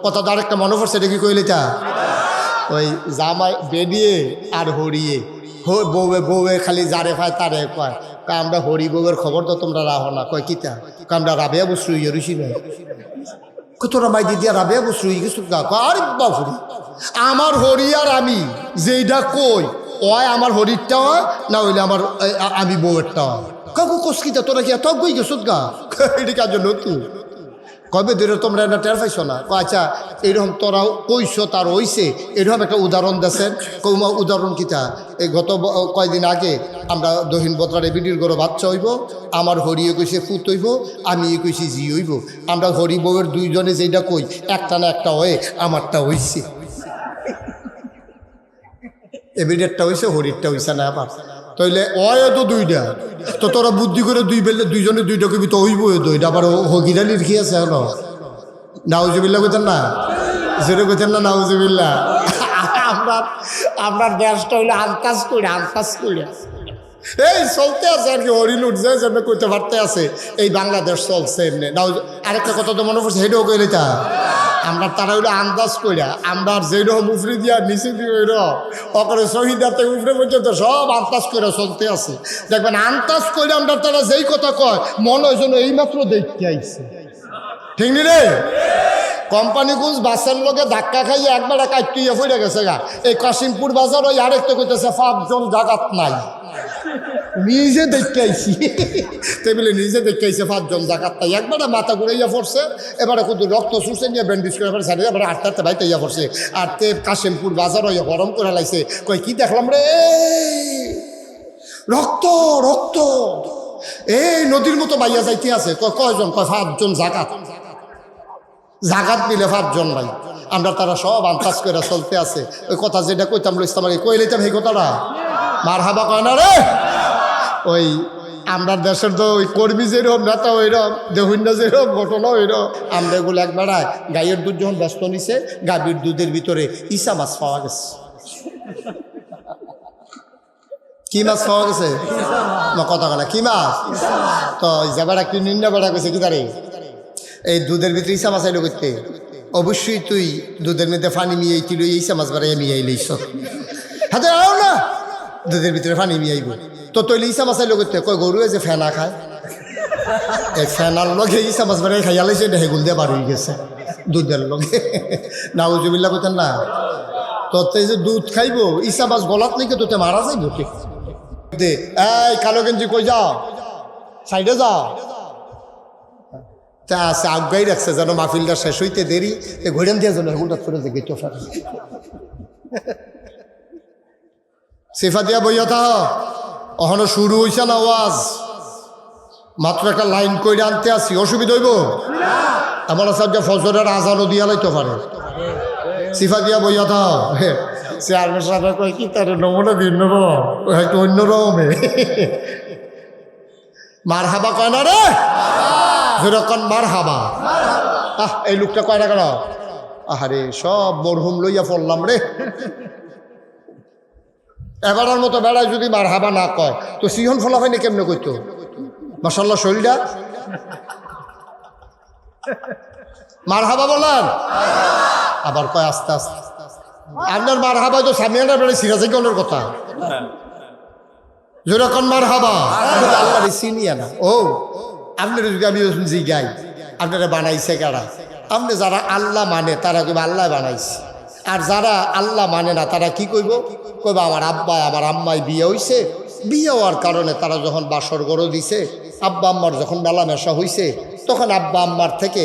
কথা তো আরেকটা মনে পড়ছে, এটা কি কইলে তা ওই জামাই বেরিয়ে আর হরিয়ে বউয়ে খালি যারে পায় তারে কয় আমরা হরি বউয়ের খবর তো তোমরা রাখো না। কয় কিতা আমরা রাবেয়া বসু ঋষি নয় তোরা মাই দিদি রাবেয়া বসু কিছু আরে বাবুরি আমার হরি আর আমি যেইটা কই ওই আমার হরিরটা হয় না হইলে আমার আমি বউয়েরটা হয়। কাকু কসকিতা তোরা কি তক গই গেছত গা এটা কার জন্য তুই কবে ধরে তোমরা এটা টের পাইছো না? আচ্ছা এরকম তোরাও কইছো তার হইছে এরকম একটা উদাহরণ দেন। কৌমা উদাহরণ কিতা এই গত কয়দিন আগে আমরা দহিন বতরারে বিডির গরো বাচ্চা হইব, আমার হরিয়ে কইছে ফুত হইব, আমি কইছি জি হইব। আমরা হরি বউয়ের দুইজনে যেটা কই একটা না একটা হয়ে আমারটা হইছে, এবিডেরটা হইছে হরিরটা হইছে না আবার তাইলে অয় তো দুইটা তো তোরা বুদ্ধি করে দুই বেলে দুইজনে দুইটা কবি তো হইব দুইটা আবার হগিরানি রেখে আছে হলো নাউজুবিল্লাহ কইতেন না জোরে কইতেন না নাউজুবিল্লাহ। আপনার দেশটা হইলে আন্তাজ করে এই চলতে আছে আর কি হরিণ উঠছে যেমন কইতে পারতে আছে এই বাংলাদেশ চলছে এমনি নাও। আরেকটা কথা তো মনে পড়ছে সেটাও কইলে তা আমরা তারা হইলো আন্দাজ কইরা আমরা যেরকম উফরে দিয়া নিচে দিয়ে ওই ওখানে শহীদার থেকে উফরে পর্যন্ত সব আন্দাজ করে চলতে আছে। দেখবেন আন্দাজ করে আমরা তারা যেই কথা কয় মনে হয় যেন এইমাত্র দেখতে আইছে, ঠিক নি রে? কোম্পানিগঞ্জ বাসের লোকে ধাক্কা খাইয়ে একবার কাটিয়ে ফিরে গেছে গা। এই কাশিমপুর বাজার ওই আরেকটা কইতেছে 5 জন জাগাত নাই, নিজে দেখতে আইছি টেবিলে নিজে দেখতে আইছে 5 জন জাগাত নাই। একবারে মাথা ঘুরাইয়া পড়ছে, এবারে কিন্তু রক্ত শুষে নিয়ে ব্যান্ডেজ করে ফেলে সাইডে এবারে আটটাতে বাইতে ইয়া পড়ছে। আর তে কাশিমপুর বাজার ওই গরম করে লাইছে, কই কি দেখলাম রে রক্ত রক্ত এই নদীর মতো বাইয়া যাইতে আছে। কয়জন? কয় 5 জন জাগাত মিলে 5 জন ভাই। আমরা তারা সব আন্দাজ করে চলতে আছে। ওই কথা যেটা কইতাম ইসলাম কই লইতাম এই কথাটা মার হাবা কয় না রে। ওই আমরা দেশের তো ওই কর্মী যেরকম নেতা ওইরকম দেখুন না যেরকম ঘটনা ওইরকম আমরা এগুলো একবেড়ায় গাইয়ের দুধ যখন ব্যস্ত নিছে গাভীর দুধের ভিতরে ইসা মাছ পাওয়া গেছে। কি মাছ পাওয়া গেছে? কথা বলা কি মাছ? তো যাবেড়া কি নিন্দা বেড়া গেছে কি তারে এই দুধের ভিতরে ইসা মাছ আইলো করতে। অবশ্যই তুই দুধের মধ্যে পানি মিয়াইছিল ইসা মাছ বাড়াইয়া মিয়াইলিস হাতে আও না দুধের ভিতরে পানি মিয়াইব তো তৈলে ইসা মাছ আইলো করতে। কয় গরু যে ফেনা খায় এই ফেনার লগে ইসা মাছ বাড়াই খাইয়ালাইছে এটা হেগুল দিয়ে বার হয়ে গেছে দুধের লগে নাউজুবিল্লাহ কইতেন না। তোতে যে দুধ খাইব ইসা মাছ গলাত নাকি তোতে মারা যাইব ঠিক দে। এই কালো গেঞ্জি কই যাও সাইডে যাও তা আছে আগাই রাখছে যেন মাহফিলটা শেষ হইতে দেরি ঘুরেন দিয়ে যেন হেগুলটা করে যে গেটো ফেলে সিফা দিয়া বইয়া থা অহনো শুরু হইছে না ওয়াজ মাত্র একটা লাইন কইরে আনতে আসি অসুবিধা হইব এমন আছে যে ফজরের আজানও দিয়া লাইতে পারে। সিফা দিয়া বইয়া থা চেয়ারম্যান সাহেব কয় কি তার নমুনা দিন নেব একটু অন্যরকমে মার হাবা কয় না রে যেরকম মার হাবা। এই লোকটা কয় না কেন? আহারে সব মরহুম লইয়া পড়লাম রে। এবারের মতো বেড়ায় যদি মার হাবা না কয় তো সিহন ফলা হয়নি কেমনে কইতো মাশাল্লাহ শরীরটা মার হাবা বলেন আবার কয় আস্তে আস্তে। আপনার মার হাবা তো সামিয়ানা বেড়ে সিরাজের কথা যেরকম মার হাবা আল্লাহ চিনিয়া না। ও আপনার যদি আমি জি গাই আপনারা বানাইছে কারা? আপনি যারা আল্লাহ মানে তারা কইবা আল্লাহ বানাইছে, আর যারা আল্লাহ মানে না তারা কি কইব? কইবা আমার আব্বা আমার আম্মাই বিয়ে হইছে, বিয়ে হওয়ার কারণে তারা যখন বাসর গড়ো দিছে আব্বা আম্মার যখন মেলামেশা হইছে তখন আব্বা আম্মার থেকে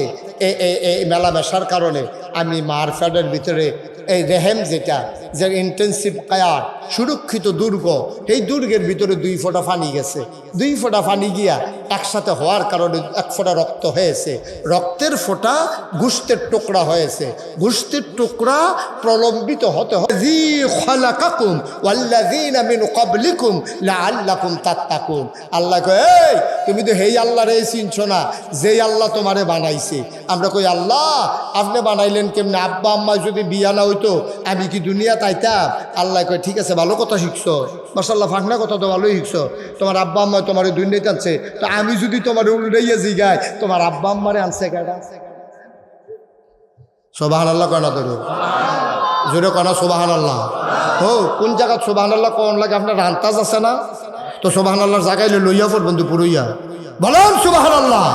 এই মেলামেশার কারণে আমি মার ফ্যাডের ভিতরে এই রেহেম যেটা যে ইন্টেন্সিভ কায়ার সুরক্ষিত দুর্গ এই দুর্গের ভিতরে 2 ফোঁটা পানি গেছে। 2 ফোঁটা পানি গিয়া একসাথে হওয়ার কারণে 1 ফোঁটা রক্ত হয়েছে। রক্তের ফোঁটা গোশতের টুকরা হয়েছে। গোশতের টুকরা প্রলম্বিত হতে হয় জি খালাকাকুম ওয়াল্লাযীনা মিন ক্বাবলিকুম লাআল্লাকুম তাত্তাকুন। আল্লাহ কয় এই তুমি তো হেই আল্লাহর এই চিনছো না যেই আল্লাহ তোমারে বানাইছে। আমরা কই আল্লাহ আপনি বানাইলেন কেমনে? আব্বা আম্মা যদি বিয়া না হইতো আমি কি দুনিয়া তাইতাম? আল্লাহ কয় ঠিক আছে ভালো কথা শিখছো মাশাআল্লাহ ফাঁকনা কথা তো ভালোই শিখছো। তোমার আব্বা আম্মা তোমার দুনিয়াতে আনছে তো আমি যদি তোমার উল্টাইয়া জিগাই তোমার আব্বা আম্মারে আনছে কেডা? সুবহানাল্লাহ কয় না ধরো জোরে কয় না সুবহানাল্লাহ। ও কোন জায়গা সুবহানাল্লাহ কোন লাগে আপনার আন্তাজ আছে না? তো সুবহানাল্লাহর জায়গায় লইয়া পড়বেন তো পুরুইয়া বলেন সুবহানাল্লাহ।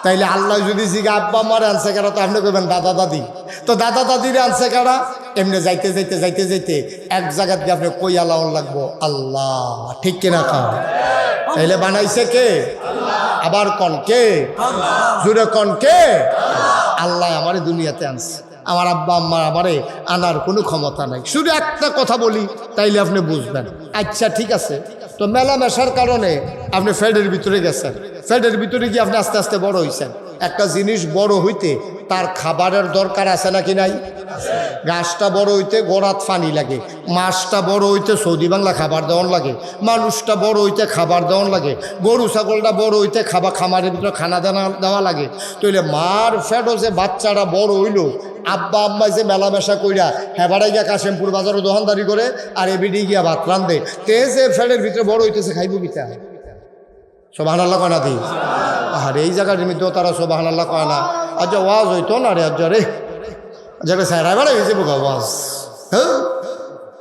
তাইলে আল্লাহ যদি জিগা আব্বা আমার আনছে কারা, তো আপনি কইবেন দাদা দাদি। তো দাদা দাদির আনছে কারা? এমনি যাইতে যাইতে যাইতে যাইতে এক জায়গা দিয়ে আপনি কই আল্লাহ লাগবো আল্লাহ, ঠিক কিনা খান? তাইলে বানাইছে কে? আবার কন কে? জুড়ে কন কে? আল্লাহ আমারে দুনিয়াতে আনছে, আমার আব্বা আম্মা আমারে আনার কোনো ক্ষমতা নাই। শুধু একটা কথা বলি তাইলে আপনি বুঝবেন। আচ্ছা ঠিক আছে, তো মেলামেশার কারণে আপনি ফ্যাটের ভিতরে গেছেন, ফ্যাটের ভিতরে গিয়ে আপনি আস্তে আস্তে বড় হয়েছেন। একটা জিনিস বড় হইতে তার খাবারের দরকার আছে নাকি নাই? গাছটা বড় হইতে গোড়াত ফানি লাগে, মাছটা বড় হইতে সৌদি বাংলা খাবার দেওয়ান লাগে, মানুষটা বড় হইতে খাবার দেওয়ান লাগে, গরু ছাগলটা বড় হইতে খামারের ভিতরে খানা দেওয়া লাগে। তাইলে মার ফ্যাটও যে বাচ্চারা বড় হইল, আব্বা আম্মা যে মেলামেশা কইরা হেবাড়াই গিয়া কাশিমপুর বাজারও দোকানদারি করে আর এবিডি গিয়া ভাত রান্ধে, তে যে ফ্যাটের ভিতরে বড় হইতেছে খাইব কিতা? সুবহানাল্লাহ কয় না দি? আর এই জায়গার মধ্যেও তারা সুবহানাল্লাহ কয় না। আচ্ছা ওয়াজ হইতো না রে, আচ্ছা রে যাবে সাইরা বেড়া হয়েছে বোকা ওয়াজ, হ্যাঁ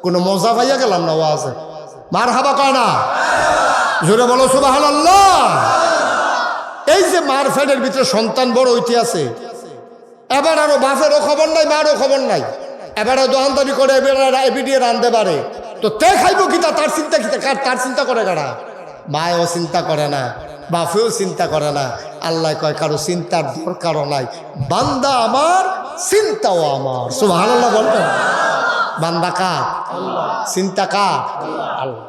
কোনো মজা পাইয়া গেলাম না ওয়াজ। মার হাবা কয় না, জোরে বলো সুবহানাল্লাহ। এই যে মার ফ্যাটের ভিতরে সন্তান বড় হইতে আছে, এবার আরো বাপেরও খবর নাই মারও খবর নাই, এবারে দোকানদারি করে এবিডিয়ে রান্ধতে পারে, তো তে খাইব কিতা? তার চিন্তা কিতা? তার চিন্তা করে কারা? মায়ও চিন্তা করে না, বাপেও চিন্তা করে না। আল্লাহ কয় কারো চিন্তার দরকারও নাই, বান্দা আমার চিন্তাও আমার। সুবহানাল্লাহ বলবেন। বান্দা কার? চিন্তা কার? আল্লাহ।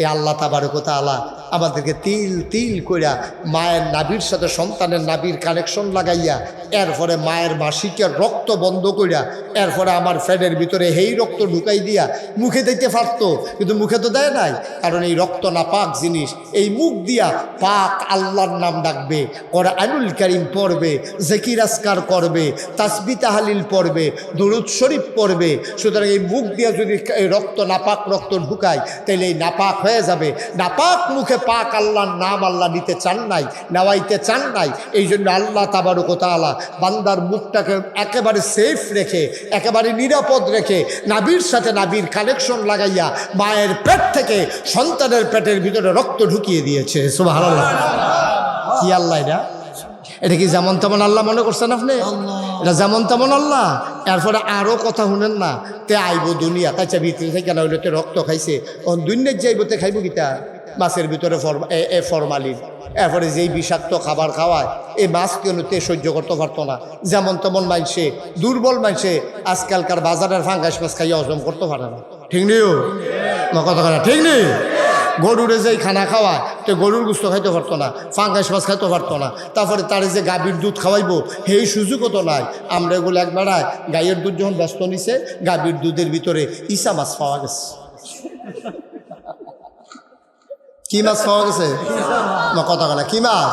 এই আল্লাহ তাবারক ওয়া তাআলা আমাদেরকে তিল তিল কইরা মায়ের নাভির সাথে সন্তানের নাভির কানেকশন লাগাইয়া, এরপরে মায়ের মাসিকের রক্ত বন্ধ কইরা, এরপরে আমার ফ্যাটের ভিতরে এই রক্ত ঢুকাই দিয়া মুখে দিতে পারত, কিন্তু মুখে তো দেয় নাই, কারণ এই রক্ত না পাক জিনিস। এই মুখ দিয়া পাক আল্লাহর নাম ডাকবে, কোরআনুল কারীম পড়বে, জিকির আজকার করবে, তাসবিহ তাহলিল পড়বে, দুরূদ শরীফ পড়বে। সুতরাং এই মুখ দিয়া যদি এই রক্ত নাপাক রক্ত ঢুকায়, তাহলে এই নাপাক হয়ে যাবে। নাপাক মুখে পাক আল্লাহর নাম আল্লাহ নিতে চান নাই, নেওয়াইতে চান নাই। এই জন্য আল্লাহ তাবারক ওয়া তাআলা বান্দার মুখটাকে একেবারে সেফ রেখে, একেবারে নিরাপদ রেখে, নাভির সাথে নাভির কানেকশন লাগাইয়া মায়ের পেট থেকে সন্তানের পেটের ভিতরে রক্ত ঢুকিয়ে দিয়েছে। সুবহানাল্লাহ। কি আল্লাহ এটা? এটা কি যেমন তেমন আল্লাহ মনে করছেন আপনি? এটা যেমন তেমন আল্লাহ। এরপরে আরও কথা শুনেন না, তে আইব দুনিয়া তাইছা ভিতরে থেকে না হইলে তে রক্ত খাইছে, ও দুনিয়ার যাইব তে খাইব কিতা? মাছের ভিতরে ফরমালিন, এরপরে যেই বিষাক্ত খাবার খাওয়ায়, এই মাছ কেন তে সহ্য করতে পারতো না। যেমন তেমন মানছে, দুর্বল মানছে আজকালকার বাজারের ফাঙ্গাস মাছ খাইয়া হজম করতে পারে না, ঠিক নেই? কথা না, ঠিক নেই? গরুরে যেই খানা খাওয়ায়, তো গরুর গোস্ত খাইতে পারতো না, ফাঙ্গাস মাছ খাইতে পারতো না। তারপরে তারে যে গাভীর দুধ খাওয়াইবো সেই সুযোগও তো নাই। আমরা এগুলো একবারায় গাইয়ের দুধ যখন ব্যস্ত নিছে, গাভীর দুধের ভিতরে ইসা মাছ পাওয়া গেছে। কি মাছ পাওয়া গেছে? কথা না, কি মাছ?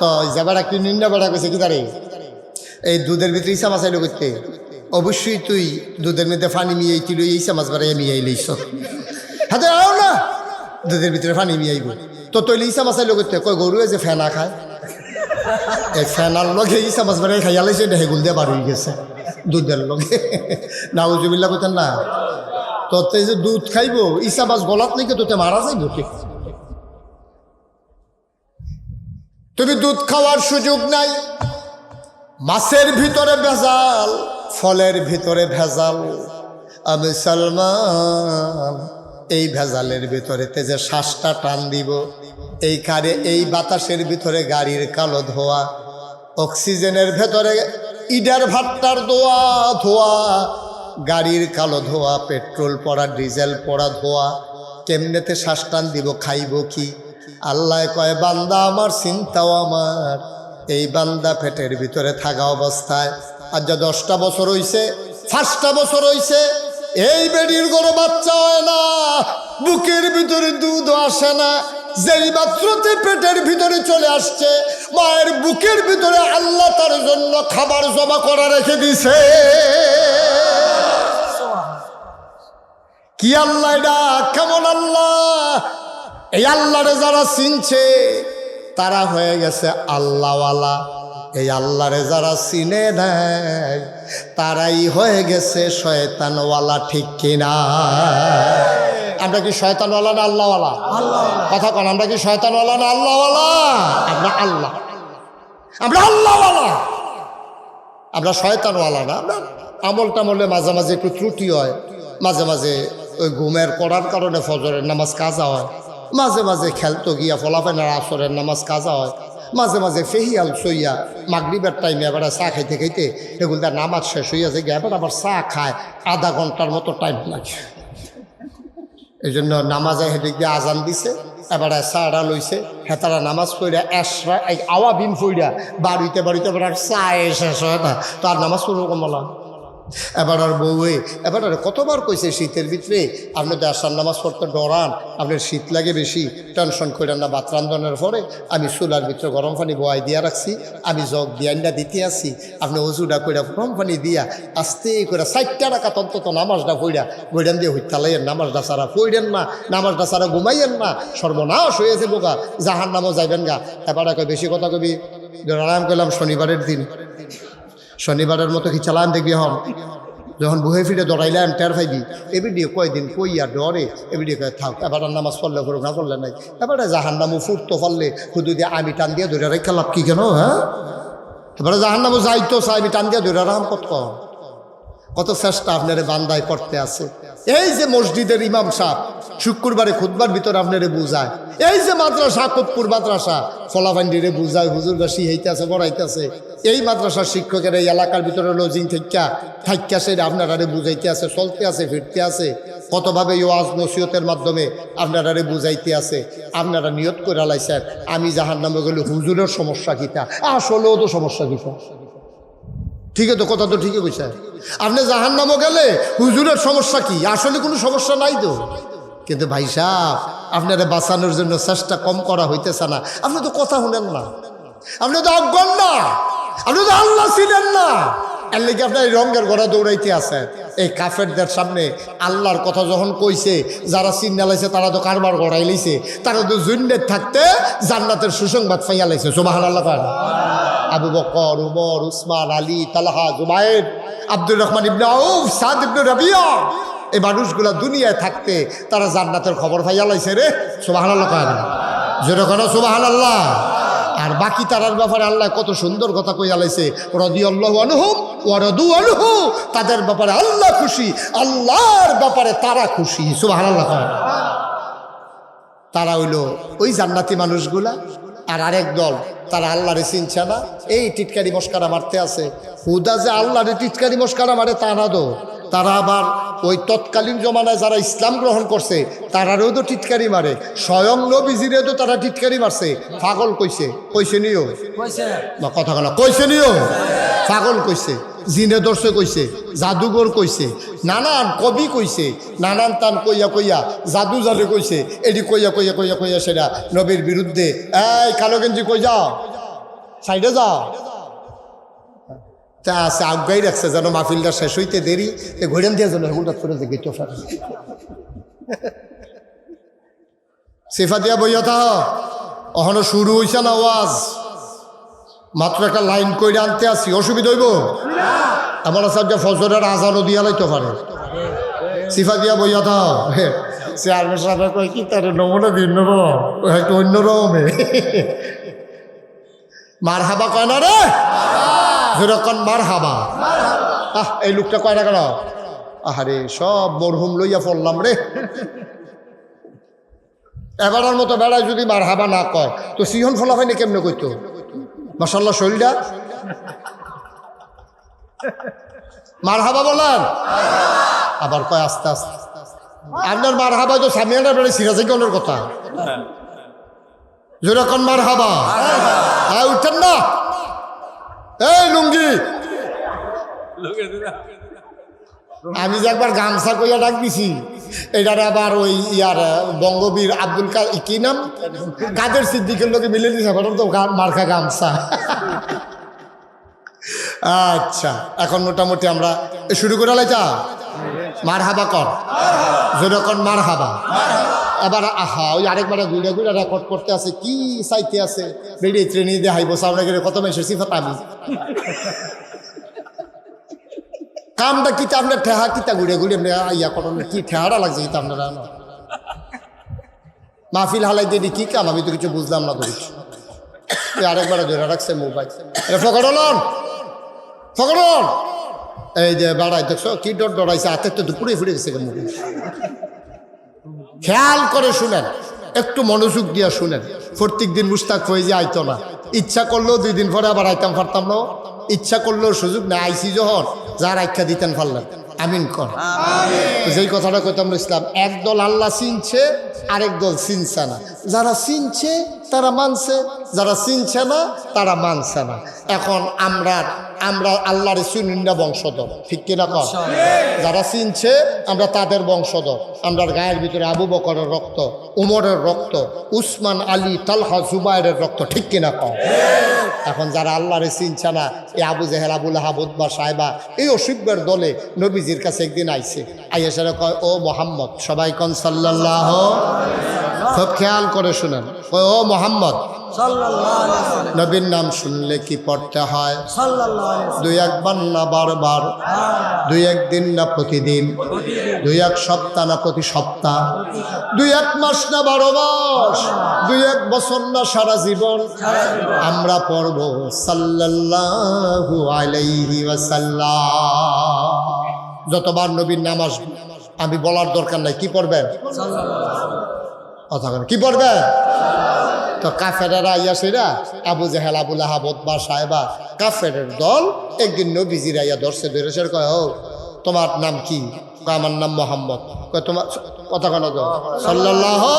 তো যাবার একটু নিন্দা বেড়া গেছে কি তারে এই দুধের ভিতরে ইসা মাছ আইলো করতে? অবশ্যই তুই দুধের মধ্যে পানি মিয়াই তুই ইসা মাছ বেড়াই মিয়াই লইস, হাতে আও না দুধের ভিতরে পানি মিয়াইব। তো তৈলে ইসা মাছ আইলো করতে? কয় গরু যে ফেনা খায়, এই ফেনার লগে ইসা মাছ বেড়াই খাইয়া লাইছে, হেগুল দিয়ে বার হয়ে গেছে দুধের লগে। নাউজুবিল্লাহ করতেন না? তোতে যে দুধ খাইব ইসা মাছ গলাত নাকি তোতে মারা যাইব। ঠিক, তুমি দুধ খাওয়ার সুযোগ নাই, মাছের ভিতরে ভেজাল, ফলের ভিতরে ভেজাল। আমি সালমান এই ভেজালের ভিতরে যে শ্বাসটা টান দিব, এই কারে এই বাতাসের ভিতরে গাড়ির কালো ধোয়া, অক্সিজেনের ভেতরে ইডার ভাট্টার ধোয়া ধোয়া, গাড়ির কালো ধোয়া, পেট্রোল পড়া ডিজেল পড়া ধোয়া, কেমনেতে শ্বাস টান দিব, খাইব কি? আল্লাহ কয় বান্দা আমার চিন্তাও আমার। এই বান্দা পেটের ভিতরে থাকা অবস্থায় আজ 10টা বছর হইছে, 5টা বছর হইছে, এই বেডির গরু বাচ্চা হয় না, বুকের ভিতরে দুধ আসে না। যেই মাত্রতে পেটের ভিতরে চলে আসছে, মায়ের বুকের ভিতরে আল্লাহ তার জন্য খাবার জমা করা রেখে দিছে। কি আল্লাহ এটা? কেমন আল্লাহ? এই আল্লাহরে যারা চিনছে তারা হয়ে গেছে আল্লাহওয়ালা। এই আল্লাহরে যারা চিনে নেয় তারাই হয়ে গেছে শয়তানওয়ালা, ঠিক কিনা? আমরা কি শয়তানওয়ালা না আল্লাহওয়ালা? কথা কন, আমরা কি শয়তানওয়ালা না আল্লাহওয়ালা? আমরা আল্লাহ, আমরা আল্লাহওয়ালা, আমরা শয়তানওয়ালা না। আমরা আমল টামলে মাঝে মাঝে একটু ত্রুটি হয়, মাঝে মাঝে ওই ঘুমের করার কারণে ফজরের নামাজ কাজা হয়, মাঝে মাঝে খেলতো গিয়া ফলাফেনার আসরের নামাজ কাজা হয়, মাঝে মাঝে ফেহিয়াল সইয়া মাগরিবের টাইমে এবার চা খাইতে খাইতে এগুলো তার নামাজ শেষ হইয়া যায়, এবার আবার চা খায়, আধা ঘন্টার মতো টাইম লাগে। এই জন্য নামাজে হেদিক দিয়ে আজান দিছে, এবার চাটা লইছে, হেতারা নামাজ পড়িয়া এসরা আওয়া বিন ফইরা বাড়িতে বাড়িতে এবার চা শেষ হয় না, তো আর নামাজ পড়বো কমলা। এবার আর বউয়ে এবার আর কতবার কইছে শীতের ভিতরে আপনি তো আসার নামাজ পড়তে ডরান, আপনার শীত লাগে বেশি, টেনশন করেন না। ভাত রান্ধনের পরে আমি চুলার ভিতরে গরম পানি বয়াই দিয়া রাখছি, আমি জগ দিয়াইনা দিতে আসি, আপনি অজুটা কইরা গরম পানি দিয়া আস্তে করে 4টা রাকাত অন্তত নামাজটা পড়া গৈডান দিয়ে হইতালাইয়েন, নামাজটা সারা পড়েন না, নামাজটা সারা ঘুমাইয়েন না, সর্বনাশ হয়েছে বোকা, জাহান নামও যাইবেন গা। এবার কই বেশি কথা কবি আরাম করলাম শনিবারের দিন, শনিবারের মতো কি চালান দেখবি হন, যখন বুহে ফিরে দৌড়াইলাম টের ফাইবি এবিডিও কয়দিন কইয়া ডরে এবিডিও কয়ে থাক, এবার নামাজ পড়লে করুক না পড়লে নাই, এবারে জাহান নামও ফুটতো পারলে শুধু দিয়ে আমি টান দিয়ে ধরে রেখা লাভ কি কেন? হ্যাঁ, এবারে জাহান নামও যাইতো চাই আমি টান দিয়ে ধরে রাম কত চেষ্টা আপনারে বান্দায় করতে আছে। এই যে মসজিদের ইমাম সাহেব শুক্রবারে খুতবার ভিতরে আপনারে বুঝায়, এই যে মাদ্রাসা কোতপুর মাদ্রাসা ফলাফান্ডিরে বুঝায়, হুজুররা শিখাইতে আছে পড়াইতে আছে, এই মাদ্রাসার শিক্ষকের এই এলাকার ভিতরে লজিং থাইকা সেটা আপনারারে বুঝাইতে আছে, চলতে আছে, ফিরতে আছে, কতভাবে ওয়াজ নসিহতের মাধ্যমে আপনারারে বুঝাইতে আছে। আপনারা নিয়ত করে লাইছেন আমি জাহান্নামে গেলে হুজুরের সমস্যা কিতা, আসলেও তো সমস্যা কিতা, ঠিক আছে তো, কথা তো ঠিকই কইছে। আপনি জাহান্নামে গেলে হুজুরের সমস্যা কি, আসলে কোনো সমস্যা নাই তো। কিন্তু ভাই সাহেব আপনারা বাঁচানোর জন্য চেষ্টা কম করা হইতেছে না, আপনি তো কথা শুনেন না, আপনি তো অজ্ঞান না, আপনি তো আল্লাহ ছিলেন না, এর লেগে আপনার এই রঙের ঘোড়া দৌড়াইতে আছে। এই কাফেরদের সামনে আল্লাহর কথা যখন কইছে, যারা চিন্না লাইছে তারা তো কারবার গড়াই লাইছে, তারা তো জুন্নের থাকতে জান্নাতের সুসংবাদ পাইয়া লাইছে। সুবহানাল্লাহ। আবু বকর, উমর, উসমান, আলী, তালহা, জুবায়ের, আব্দুর রহমান ইবনে আউফ, সাদ ইবনে রাবিয়া, এই মানুষগুলা দুনিয়ায় থাকতে তারা জান্নাতের খবর পাইয়া লাইছে রে। সুবহানাল্লাহ। যেরকম সুবহানাল্লাহ। আর বাকি তারার ব্যাপারে আল্লাহ কত সুন্দর কথা কইয়া লাইছে, রাদিয়াল্লাহু আনহুম ওয়া রাদু আনহু, তাদের ব্যাপারে আল্লাহ খুশি, আল্লাহর ব্যাপারে তারা খুশি। সুবহানাল্লাহ। তারা হইল ওই জান্নাতি মানুষগুলা। আর আরেক দল তারা আল্লাহরে চিনছে না, এই টিটকারি মস্কারা মারতে আছে। হুদা যে আল্লাহরে টিটকারি মস্কারা মারে তা না দো, তারা আবার ওই তৎকালীন জমানায় যারা ইসলাম গ্রহণ করছে তারারেও তো টিটকারি মারে, স্বয়ং নবীজিরে তো তারা টিটকারি মারছে। পাগল কইছে, কইছে নিও না, কথা বলা কইছে নিও, পাগল কইছে, জিনে দর্শে কইছে, জাদুঘর কইছে, নানান কবি কইছে, নানান টান কইয়া কইয়া জাদু জাদু কইছে, এটি কইয়া কইয়া কইয়া কইয়া সেটা নবীর বিরুদ্ধে। এই কালো গেঞ্জি কই যাও, সাইডে যাও, তা আছে আজ্ঞাই রাখছে যেন মাহফিলটা শেষ হইতে দেরি, ঘুরেন দিয়ে যেন হুলটা করে দেখি তো সিফা দিয়া বইয়া থা অহনো শুরু হইছে না ওয়াজ, মাত্র একটা লাইন কইরে আনতে আসি, অসুবিধা হইব? আমার সাহেব ফজরের আজানও দিয়া লাইতে পারে, সিফা দিয়া বইয়া থাও। চেয়ারম্যান সাহেব কয় কি তার নমুনা দিন নেব একটু অন্যরকমে মার হাবা কয় না রে, যেরকম মার হাবা। এই লোকটা কয় না কেন? আহারে সব মরহুম লইয়া পড়লাম রে। এবারের মতো বেড়ায় যদি মার হাবা না কয় তো সিহন ফলা হয়নি কেমনে কইতো? মাশাআল্লাহ শরীরটা মার হাবা বলেন, আবার কয় আস্তে আস্তে। আপনার মার হাবা তো সামিয়ানার বেড়ে সিরাজগঞ্জের কথা, যেরকম মার হাবা। হ্যাঁ উঠছেন না? এই লুঙ্গি, আমি যে একবার গামছা কইয়া ডাক দিছি, এটার আবার ওই ইয়ার বঙ্গবীর আব্দুল কি নাম, কাদের সিদ্দিকের লোকে মিলে দিছে, এখন তো মার্কা গামছা। আচ্ছা, এখন মোটামুটি আমরা শুরু করে লাইতা মার হাবা কর, যেরকম মার হাবা। এবার আহা ওই আরেকবার ঘুরে ঘুরে রেকর্ড করতে আছে, কি চাইতে আছে বেরিয়ে ট্রেনে দিয়ে হাইব সামনে গেলে কত মানুষের সিফাত আমি কামটা কিতা আপনার ঠেহা কিতা ঘুরে ঘুরে ইয়া করেন, কি ঠেহাটা লাগছে কিতা আপনারা মাহফিল হালাই দিয়ে কি কাম, আমি তো কিছু বুঝলাম না। ধরিস আরেকবার ধরে রাখছে মোবাইল, ফকরন ফকরন এই যে বাড়াই দেখছো কি ডরাইছে, হাতের তো দুপুরে ফুটে গেছে। খেয়াল করে শুনেন, একটু মনোযোগ দিয়া শুনেন। প্রত্যেক দিন মুস্তাক ফয়েজি আইতো না, ইচ্ছা করলেও 2 দিন পরে আবার আইতাম পারতাম না, ইচ্ছা করলেও সুযোগ না। আইসি যখন যার আখ্যা দিতেন পারলেন, আমিন কর। যেই কথাটা কইতাম ইসলাম, একদল আল্লাহ চিনছে, আরেক দল চিনছে না। যারা চিনছে তারা মানছে, যারা চিনছে না তারা মানছে না। এখন আমরা আল্লাহর সুন্নিরা বংশধর, ঠিক কিনা কর? যারা চিনছে আমরা তাদের বংশধর। আমরা গায়ের ভিতরে আবু বকরের রক্ত, উমরের রক্ত, উসমান, আলী, তালহা, জুবাইরের রক্ত, ঠিক কিনা কর? এখন যারা আল্লাহরে চিনছে না, এই আবু জেহেল, আবু লাহাব, উতবা, সাহেবা, এই অসিব্যের দলে নবীজির কাছে একদিন আইছে, আইয়া সেটা কয়, ও মোহাম্মদ, সবাই কন সাল্লাল্লাহু, খুব খেয়াল করে শুনেন, কয় ও মোহাম্মদ, নবীর নাম শুনলে কি পড়তে হয়? 2-1 বার না বারবার, 2-1 দিন না প্রতিদিন, 2-1 সপ্তাহ না প্রতি সপ্তাহ, 2-1 মাস না 12 মাস, 2-1 বছর না সারা জীবন আমরা পড়ব সাল্লাল্লাহু আলাইহি ওয়াসাল্লাম। যতবার নবীর নাম আসবে আমি বলার দরকার নাই, কি পড়বেন? কথা কি পড়বেন? তো কাফেরেরা আইয়াছিরা, আবু জেহেল, আবু লাহাব, উতবা, সাহেবা, কাফেরের দল একদিন নবীজির আইয়া ধরছে, ধরেছে, কয় ও তোমার নাম কি? কয় আমার নাম মোহাম্মদ। কয় তোমার কথা কেন সাল্লাল্লাহু,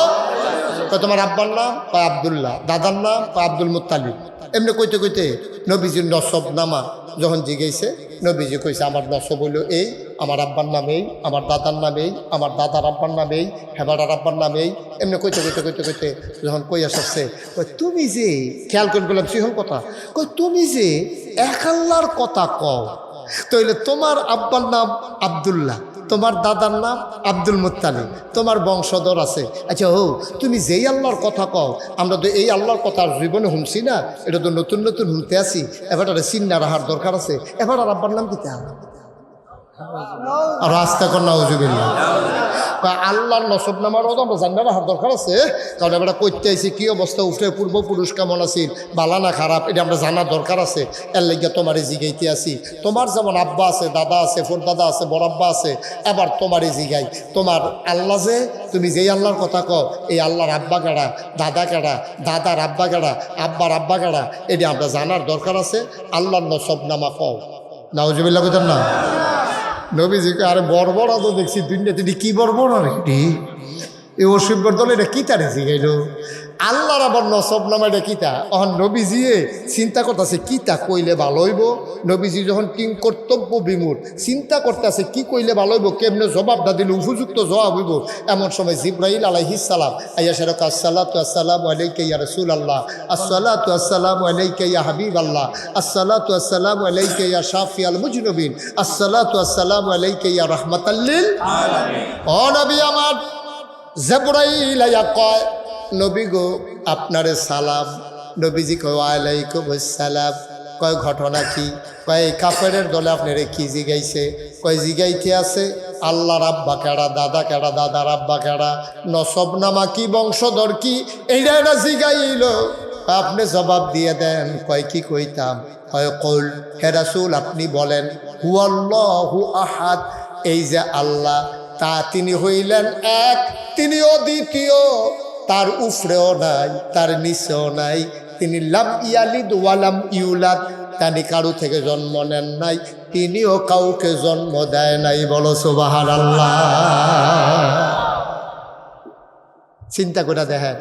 কয় তোমার আব্বার নাম? কয় আব্দুল্লাহ। দাদার নাম? কয় আব্দুল মুত্তালিব। এমনি কইতে কইতে নবীজির নসব নামা যখন জিজ্ঞেসে, নবীজি কইছে আমার নসব হইল এই, আমার আব্বার নাম এই, আমার দাদার নাম এই, আমার দাদার আব্বার নাম এই, হেবারার আব্বার নাম এই। এমনি কইতে কইতে কইতে কইতে যখন কইয়া সরছে, কই তুমি যে, খেয়াল করে বললাম সিহল কথা, কই তুমি যে এক আল্লাহর কথা কও, তাইলে তোমার আব্বার নাম আব্দুল্লাহ, তোমার দাদার নাম আব্দুল মুত্তালিব, তোমার বংশধর আছে। আচ্ছা ও তুমি যেই আল্লাহর কথা কও, আমরা তো এই আল্লাহর কথা জীবনে শুনছি না, এটা তো নতুন নতুন শুনতে আসি, এবার চিন্না রাখার দরকার আছে। এবার আর আব্বার নাম কি? আর রাস্তা কর নাউজুবিল্লাহ। আল্লাহর নসব নামারও তো আমরা জানি রাখার দরকার আছে, কারণ এবার কইতে আইছি কি অবস্থা, উঠে পূর্বপুরুষ কেমন আছিল, বালা না খারাপ, এটা আমরা জানার দরকার আছে। এর লাগিয়া তোমারই জিগাইতে আসি। তোমার যেমন আব্বা আছে, দাদা আছে, দাদা আছে, বড় আব্বা আছে, এবার তোমারই জিগাই, তোমার আল্লাহ যে, তুমি যেই আল্লাহর কথা কও, এই আল্লাহর আব্বা কেডা, দাদা কেডা, দাদার আব্বা কেডা, আব্বার আব্বা কেডা, এটা আমরা জানার দরকার আছে। আল্লাহর নসব নামা কও। নাউজুবিল্লাহ কইতাম না? নবীজিকে আরে বর্বরা তো দেখছি দুনিয়াতে, কি বর্বর আর এটি, এই অসভ্যর দল এটা কিতা রে জিগাইল? আল্লাহর আবার নসব নামা এটা কিতা? অহন নবীজিয়ে চিন্তা করতেছে কিতা কইলে ভালো হইব। নবীজি যখন কিং কর্তব্য বিমূর চিন্তা করতেছে কি কইলে ভালো হইব, কেমনে জবাবটা দিলে উপযুক্ত জবাব হইব। এমন সময় জিব্রাইল আলাইহিস সালাম আইয়া সেরক, আসসালাতু আসসালামু আলাইকা ইয়া রাসূলুল্লাহ, আসসালাতু আসসালামু আলাইকা ইয়া হাবিবাল্লাহ, আসসালাতু আসসালামু আলাইকা ইয়া শাফিয়াল মুজনিবিন, আসসালাতু আসসালামু আলাইকা ইয়া রাহমাতাল লিল আলামিন। ও নবী আমার, জিব্রাইল আইয়া কয়, নবী গো আপনারে সালাম। নবীজি কয় ওয়ালাইকুম আসসালাম। কয় ঘটনা কি? কয় কাফেরের দলে আপনারে কি জিগাইছে? কয় জিগাইতে আছে আল্লাহর আব্বা কেডা, দাদা কেডা, দাদার আব্বা কেডা, নসব নামা কি, বংশধর কি, এইটা না জিগাইল। আপনি জবাব দিয়ে দেন। কয় কি কইতাম? কয় কল, হে রাসূল আপনি বলেন, হুয়াল্লাহু আহাদ, এই যে আল্লাহ, তা তিনি হইলেন এক, তিনি অদ্বিতীয়, তার উফরেও নাই, তার নিচেও নাই। তিনি লাম ইয়ালিদ ওয়ালাম ইউলাদ, তিনি কারো থেকে জন্ম নেন নাই, তিনিও কাউকে জন্ম দেয় নাই। বলো সুবহানাল্লাহ। চিন্তা করে দেখেন,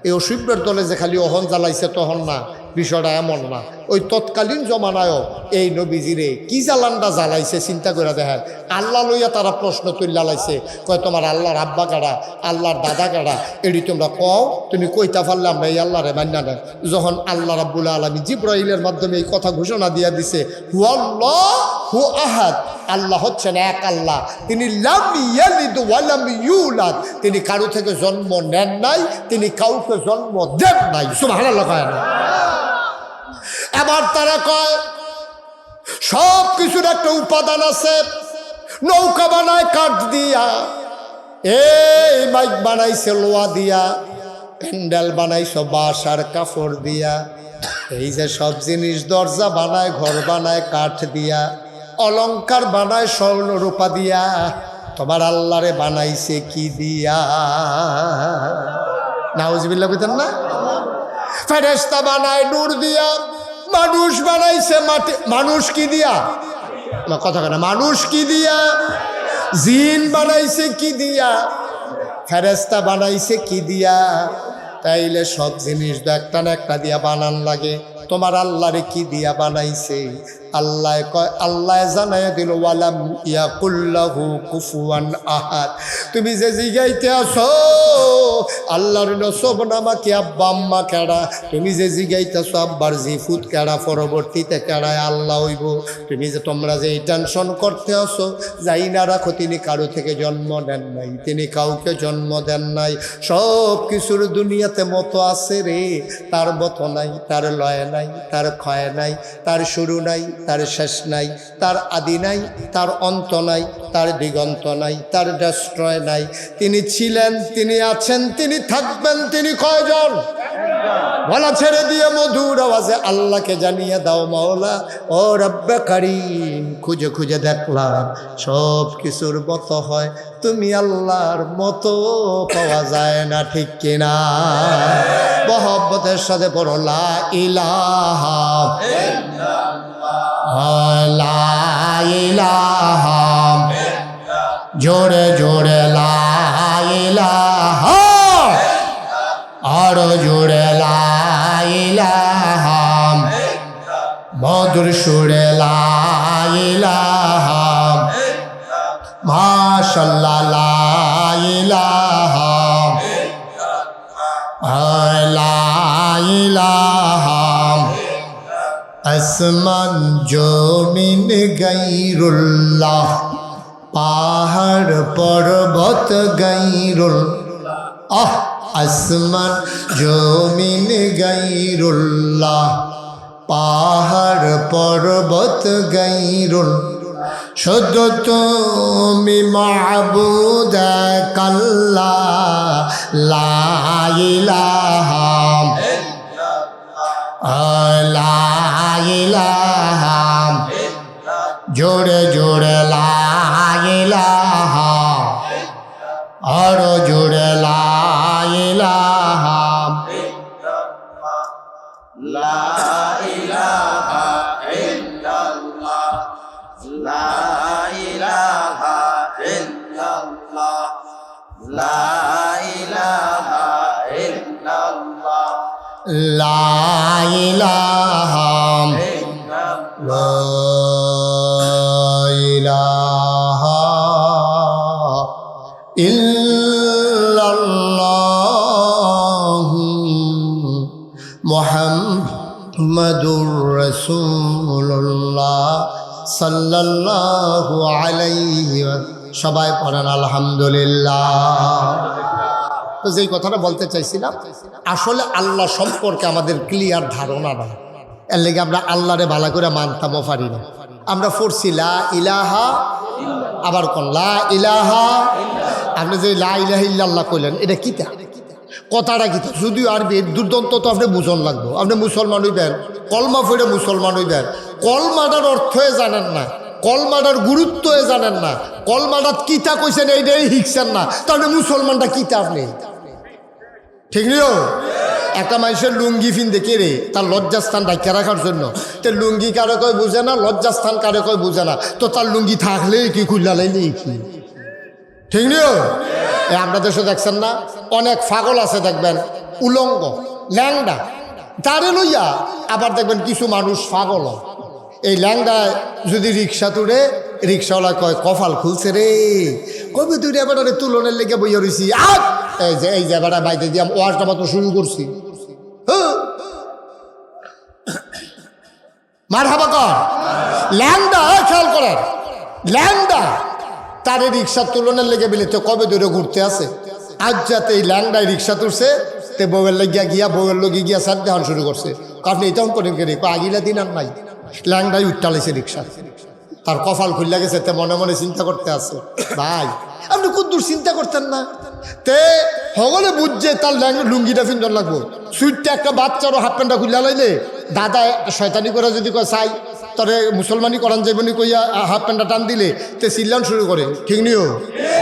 এই অসভ্যের দলে যে খালি অহন জ্বালাইছে তখন না, বিষয়টা এমন না। ওই তৎকালীন জমানায়ও এই নবীজিরে কি জ্বালানটা জ্বালাইছে চিন্তা করে দেখেন। আল্লাহ লইয়া তারা প্রশ্ন তুল্লা লাইছে, কয় তোমার আল্লাহর আব্বা কাড়া, আল্লাহর দাদা কাড়া, এটি তোমরা কও, তুমি কইতা পারলে আমরা এই আল্লাহরে মান্না নেন। যখন আল্লাহ রাব্বুল আলামিন জিব্রাইলের মাধ্যমে এই কথা ঘোষণা দিয়া দিছে, হুয়াল্লাহু আহাদ, আল্লাহ হচ্ছেন এক আল্লাহ, তিনি লাম ইয়ালিদ ওয়া লাম ইউলাদ, তিনি কারো থেকে জন্ম নেন নাই, তিনি কাউকে জন্ম দেন নাই। সুবহানাল্লাহ কয় না? এবার তারা কয় সব কিছুর একটা উপাদান আছে। নৌকা বানায় কাঠ দিয়া, এই মাইক বানাইছে লোহা দিয়া, প্যান্ডেল বানাইছে বাঁশ আর কাপড় দিয়া, এই যে সব জিনিস দরজা বানায়, ঘর বানায় কাঠ দিয়া, অলংকার বানায় স্বর্ণ রূপা দিয়া, তোমার আল্লাহরে বানাইছে কি দিয়া? নাউজুবিল্লাহ কইতেন না? ফেরেশতা বানায় নূর দিয়া, মানুষ বানাইছে মাটি, মানুষ কি দিয়া? না কথা কেন, মানুষ কি দিয়া? জিন বানাইছে কি দিয়া? ফেরেশতা বানাইছে কি দিয়া? তাইলে সব জিনিস একটা না একটা দিয়া বানান লাগে। তোমার আল্লাহরে কি দিয়া বানাইছে? আল্লাহ কয়, আল্লাহ জানাইয়া দিল ওয়ালাম ইয়াকুল্লাহু কুফুয়ান আহাদ। তুমি যে জিগাইতে আসো আল্লাহর নসব নামা কি আব্বা আম্মা কেডা, তুমি যে জিগাইতেছো আব্বার জিফুত কেডা, পরবর্তীতে কেডায় আল্লাহ হইব, তুমি যে তোমরা যে এই টেনশন করতে আসো, যাই না রাখো তিনি কারো থেকে জন্ম দেন নাই, তিনি কাউকে জন্ম দেন নাই। সব কিছুর দুনিয়াতে মতো আছে রে, তার মতো নাই, তার লয় নাই, তার ক্ষয় নাই, তার শুরু নাই, তার শেষ নাই, তার আদি নাই, তার অন্ত নাই, তার দিগন্ত নাই, তার ডেস্ট্রয় নাই। তিনি ছিলেন, তিনি আছেন, তিনি থাকবেন। তিনি কয়জন? গলা ছেড়ে দিয়ে মধুর আওয়াজে আল্লাহকে জানিয়ে দাও, মাওলা ও রব্বে কারীম, খুঁজে খুঁজে দেখলাম সব কিছুর মতো হয়, তুমি আল্লাহর মতো পাওয়া যায় না, ঠিক কিনা? মহব্বতের সাথে পড়ো লা ইলাহা লা ইলাহা, জোরে জোরে লা ইলাহা, আরো জোরে লা ইলাহা, মধুর সুরে লা ইলাহা, মাশাআল্লাহ লা ইলাহা লা ইলাহা। আসমান জমিন গায়রুল্লাহ, পাহাড় পর্বত গায়রুল্লাহ, আসমান জমিন গায়রুল্লাহ, পাহাড় পর্বত গায়রুল্লাহ, শুধু তুমি মাবুদ আল্লাহ, লা ইলাহা লা ইলাহা, জোরে জোরে লা ইলাহা, আরো জোরে লা ইলাহা, লা ইলাহা ইল্লাল্লাহ, লা ইলাহা ইল্লাল্লাহ, লা ইলাহা ইল্লাল্লাহ, লা ইলাহা ইল্লাল্লাহ মুহাম্মাদুর রাসূলুল্লাহ সাল্লাল্লাহু আলাইহি। সবাই পড়েন আলহামদুলিল্লাহ। তো যেই কথাটা বলতে চাইছিলাম, আসলে আল্লাহ সম্পর্কে আমাদের ক্লিয়ার ধারণা না, এর লেগে আমরা আল্লাহরে ভালো করে মানতামও পারি না। আমরা পড়ছি লা ইলাহা, আবার কোন লা ইলাহা, আপনি যে লা ইলাহা ইল্লাল্লাহ কইলেন, এটা কিতা? কথাটা কিতা? যদিও আরবি দুর্দন্ত, তো আপনি বুঝন লাগবো। আপনি মুসলমান হইবেন, কলমা পড়ে মুসলমান হইবেন, কলমাটার অর্থে জানেন না, কলমাটার গুরুত্ব জানেন না, কলমাটার কিতা কইছেন এইটাই শিখছেন না, তাহলে মুসলমানটা কিতা আপনি? ঠিক নিও। একটা মানুষের লুঙ্গি ফিনতে কে রে? তার লজ্জাস্থান ঢাকা রাখার জন্য। তো লুঙ্গি কারো কয় বুঝে না, লজ্জাস্থান কারো কয় বুঝে না, তো তার লুঙ্গি থাকলে কি খুললা লাইলে কি? ঠিক নিও। আপনার দেশে দেখছেন না, অনেক পাগল আছে দেখবেন, উলঙ্গ ল্যাংডা, তারে লইয়া আবার দেখবেন কিছু মানুষ পাগল। এই ল্যাংডায় যদি রিক্সা তুলে, রিক্সাওয়ালা কয় কপাল খুলছে রে, কবি তুই এবার তুলনের লেগে বইয়া রয়েছি, এই যে এবার বাইতে দিয়ে ওয়াজটা মাত্র শুরু করছি, মার হাবা কর ল্যাংডা। খেয়াল করেন, ল্যাংডা তারে রিক্সার তুলনার লেগে বিলে তো কবে দূরে ঘুরতে আসে, আজ যাতে এই ল্যাংডায় রিক্সা তুলছে তে বউয়ের লাগিয়া গিয়া বউয়ের লগে গিয়া সার দেখান শুরু করছে। আপনি এটাও করেন কেন, আগিলা দিন আর নাই, ল্যাংডায় উঠটালাইছে রিক্সা, তার কপাল খুললা গেছে, তে মনে মনে চিন্তা করতে আছে। ভাই আপনি কদ্দূর চিন্তা করতেন না, তে হগলে বুঝছে তার লুঙ্গিটা ফিন্দর লাগবো, সুইটটা একটা বাচ্চারও হাফ প্যান্টটা খুললা লাইলে দাদা শয়তানি করে যদি কয় চাই তরে মুসলমানি করান যাবনি কইয়া হাফ প্যান্টটা টান দিলে তে চিল্লান শুরু করে, ঠিক নিও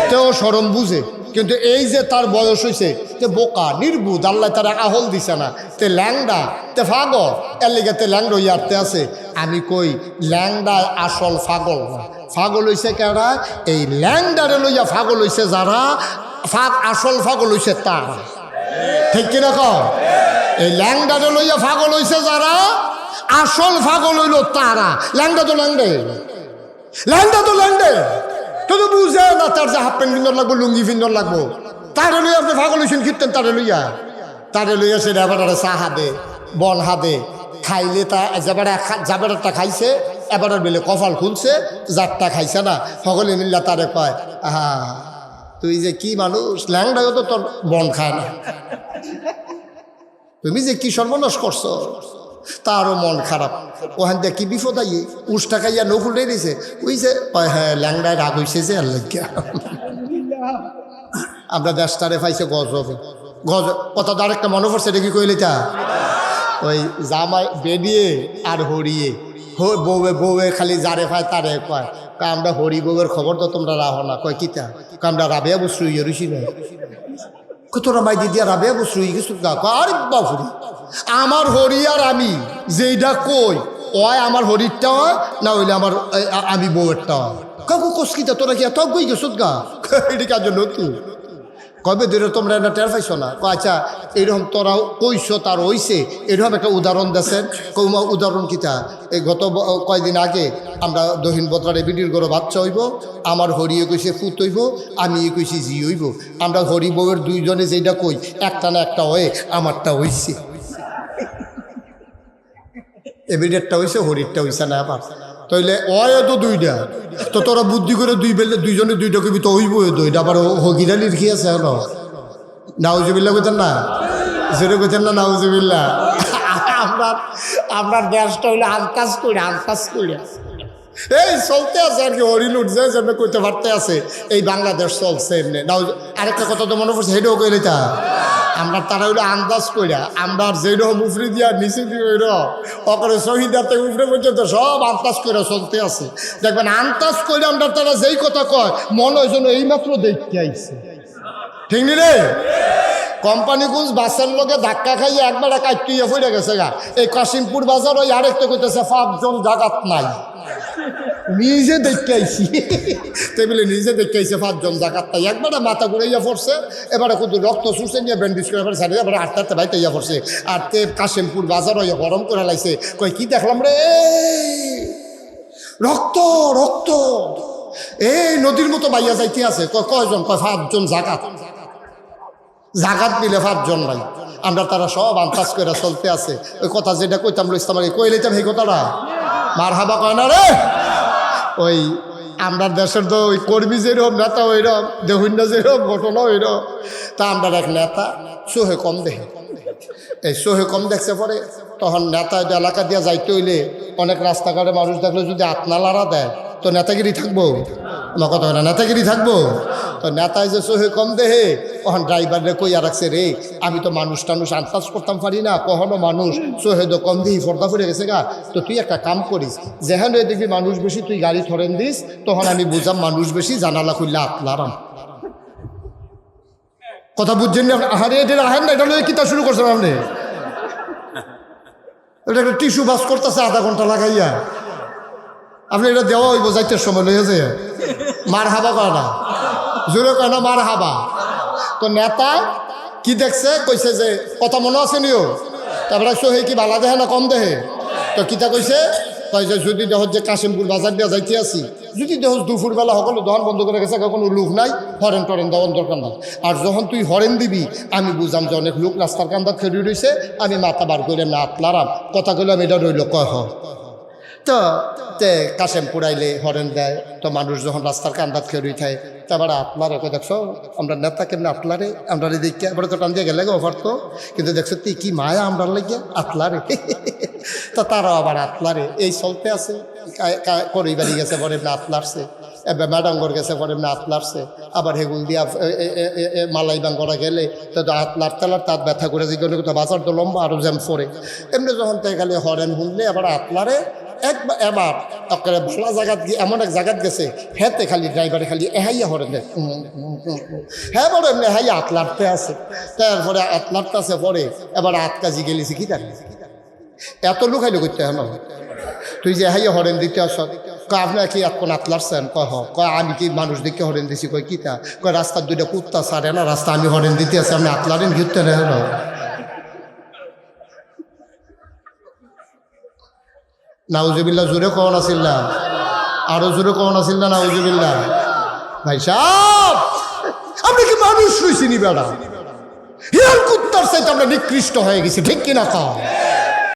তেও সরম বুঝে। কিন্তু এই যে তার বয়স হয়েছে তে বোকা নির্বুধ, আল্লাহ তারা আহল দিছে না, তে ল্যাংডা তে ফাগল, এর লিগে তে ল্যাংডা ইয়ারতে আছে। আমি কই ল্যাংডায় আসল ফাগল না, ফাগল হইছে কেরা, এই ল্যাংডারে লইয়া ফাগল হইছে যারা, আসল ফাগল হইছে তারা, ঠিক কিনা কও? এই ল্যাংডারে লইয়া ফাগল হইছে যারা, আসল ফাগল হইল তারা। ল্যাংডা তো ল্যাংডে, ল্যাংডা তো ল্যাংডে, তো তো বুঝে না তার যে হাফ প্যান্ট ফিন্দর লাগবো, লুঙ্গি ফিন্দর লাগবো, তারে লইয়া আপনি ফাগল হইছেন কীর্তেন, তারে লইয়া সে এবারে চা হাদে বন হাদে খাইলে তা জাবেরাটা খাইছে, এবারের বেলে কপাল খুলছে, জারটা খাইছে না, সকলে মিল্লা তারে কয় আহা তুই যে কি মানুষ, ল্যাংডাও তো তোর বন খায় না, তুমি যে কি সর্বনাশ করছো। তারও মন খারাপ, ওখান থেকে কি বিপদ আইয়ে উষ্টা খাইয়া নকুল দিয়েছে, ওই যে হ্যাঁ ল্যাংডায় রাগ হইছে যে আর লাগিয়া আমরা দেশটারে পাইছে গজবে, কথা তো আরেকটা মনে পড়ছে, এটা কি কইলে তা ওই জামাই বেরিয়ে আর হরিয়ে বউয়ে খালি যারে পায় তারে কয়, আমরা হরি বউয়ের খবর তো তোমরা রাহো না, কয় কিতা, আমরা রাবেয়া বসু ইয়ে রুচি নয়, তোরা মাই দিদিয়া রাবেয়া বসু গেছু গা, আরে বাবুরি আমার হরি আর আমি যেইটা কই ওই আমার হরিরটা হয় না হইলে আমার আমি বউয়েরটা হয়, কাকু কসকিতা তোরা কি এত বই গেছো গা, এটি কাজ নতুন কবে ধরে তোমরা এটা টের পাইছো না, আচ্ছা এইরকম তোরাও কইছো তার হইছে, এরকম একটা উদাহরণ দেশেন, উদাহরণ কিতা, এই গত কয়দিন আগে আমরা দহিন বদরারে বিডির গরো বাচ্চা হইব, আমার হরিয়ে কইছে ফুত হইব, আমি কইছি জি হইব, আমরা হরি বউয়ের দুইজনে যেটা কই একটা না একটা হয়ে আমারটা হইছে, এবিডেরটা হইছে হরিরটা হইছে না, আবার তাইলে অয় তো দুইটা, তো তোরা বুদ্ধি করে দুই বেলে দুইজনে দুইটা কবি তো হইব দুইটা, আবার হগিরা লিখি আছে হল নাউজুবিল্লা কইতেন না, জোরে কইতেন না নাউজুবিল্লা। আপনার দেশটা হইলে আন্তাজ করে এই চলতে আছে আর কি, হরিণ উঠছে যেন কইতে পারতে আছে, এই বাংলাদেশ চলছে এমনি। আরেকটা কথা তো মনে পড়ছে, সেটাও কইলে তা আমরা তারা হইলো আন্দাজ কইরা, আমরা যেরকম উফরে দিয়া নিচে দিয়ে ওখানে শহীদার থেকে উফরে পর্যন্ত সব আন্দাজ করে চলতে আছে। দেখবেন আন্দাজ করে আমরা তারা যেই কথা কয় মনে হয় যেন এইমাত্র দেখতে আইছে, ঠিক নি রে? কোম্পানিগঞ্জ বাসের লোকে ধাক্কা খাইয়ে একবার কাটিয়ে ফিরে গেছে গা, এই কাশিমপুর বাজার ওই আরেকটা কইতেছে 5 জন জাগাত নাই, নিজে দেখতে আইছি টেবিলে নিজে দেখতে আইছে 5 জন জাগাত নাই, একবারে মাথা ঘুরাইয়া পড়ছে, এবারে কিন্তু রক্ত শুষে নিয়ে ব্যান্ডেজ করে এবার সারিয়ে এবারে আটটাতে বাইতে ইয়া পড়ছে, আর তে কাশিমপুর বাজার হইয়া গরম করে লাইছে, কই কি দেখলাম রে, রক্ত রক্ত এই নদীর মতো বাইয়া যাইতে আছে, কয়জন, কয় 5 জন জাগাত মিলে 5 জন নাই, আমরা তারা সব আন্দাজ করে চলতে আছে। ওই কথা যেটা কইতাম ইসলামারি কই লইতাম সেই কথাটা মার হাবা কয় না রে, ওই আমরা দেশের তো ওই কর্মী যেরকম নেতা ওইরকম, দেখুন না যেরকম ঘটনা ওইরকম, তা আমরা এক নেতা সোহে কম দেখে, এই সোহে কম দেখছে পরে তখন নেতা এলাকা দিয়া যাইতে হইলে অনেক রাস্তাঘাটে মানুষ দেখলে যদি আতনালারা দেয় তো নেতাগিরি থাকবো, আমার কথা হয় না, নেতাগিরি থাকবো, তো নেতায় যে সোহে কম দেহে তখন ড্রাইভারে কইয়া রাখছে রে, আমি তো মানুষ টানুষ আন্দাজ করতাম পারি না, কখনো মানুষ সোহে তো কম দেহি ফর্দা ফুরে গেছে গা, তো তুই একটা কাম করিস, যেখানে দেখবি মানুষ বেশি তুই গাড়ি ধরেন দিস, তখন আমি বুঝাম মানুষ বেশি, জানালা খুললে আতলারাম। কথা বুঝছেন না? আরে এটা আহেন না, এটা লয়ে কিতা শুরু করছেন আপনি, এটা একটা টিস্যু বাস করতেছে আধা ঘন্টা লাগাইয়া, আপনি এটা দেওয়া হইব যাইতে সময় লইয়া যায়, মার হাবা কয় না, জোরে কয় না মার হাবা। তো নেতা কি দেখছে কইছে যে কথা মনে আছে নিও, তারপরে সোহে কি বালা দেহে না কম দেহে, তো কিতা কইছে, কয় যে যদি দেহ যে কাশিমপুর বাজার দিয়া যাইতে আসি, যদি দেহ দুপুরবেলা সকলে দোকান বন্ধ করে গেছে, কোনো লোক নাই, হরেন টরেন দেওয়ার দরকার নাই, আর যখন তুই হরেন দিবি আমি বুঝাম যে অনেক লোক রাস্তার কান্দা খেয়ে রয়েছে, আমি মাথা বার করে না আতলারাম, কথা কইলাম এটা রইল, কয় হ তো তে কাশেম পুরাইলে হরেন দেয়, তো মানুষ যখন রাস্তার কান্দাত খেয়ে উঠায় তারপর আতলারে কই দেখছো আমরা নেতা কেমনি আতলারে আমরা দেখে এবারে তো টান দিয়ে গেলে অফার তো, কিন্তু দেখছো তুই কি মায়া আমরা লেগে আতলারে তো তারাও আবার আতলারে এই চলতে আছে। করেই বাড়ি গেছে পরে না আতলারছে, এবার ম্যাডাঙ্গর গেছে পরে না আতলারছে, আবার হেগুল দিয়া মালাই বাঙ্গরা গেলে তো আতলার তেলার তার ব্যথা করে যেগুলো তো বাজার তো লম্বা আরও জ্যাম পরে এমনি যখন তো খালি হরেন শুনলে আবার আতলারে এবার ভালো জায়গাত গিয়ে এমন এক জায়গাত গেছে হেতে খালি ড্রাইভারে খালি এহাইয়া হরেন দেয় হ্যাঁ বড় এমনি হাইয়া আতলারতে আছে, তারপরে আতলারতে আছে পরে এবার আট কাজি গেলিছি কি তার এত লুকাইলো করতে হ্যাঁ তুই যে হাইয়া হরেন দিতে আস আপনার কি এখন আতলারছেন কয় আমি কি মানুষ দেখে হরেন দিছি কয় কি তা কয় রাস্তার দুইটা কুত্তা সারে না রাস্তা আমি হরেন দিতে আছি আপনি আতলারেন ঘুরতে না নাউজুবিল্লাহ জোরে কখন আসিল না আরো জোরে কখন আসিল না নাউজুবিল্লাহ। ভাই সাহেব আমরা কি মানুষ রয়েছি নি বেড়া হিয়াল কুত্তার চাইতে আমরা নিকৃষ্ট হয়ে গেছি ঠিক কিনা কও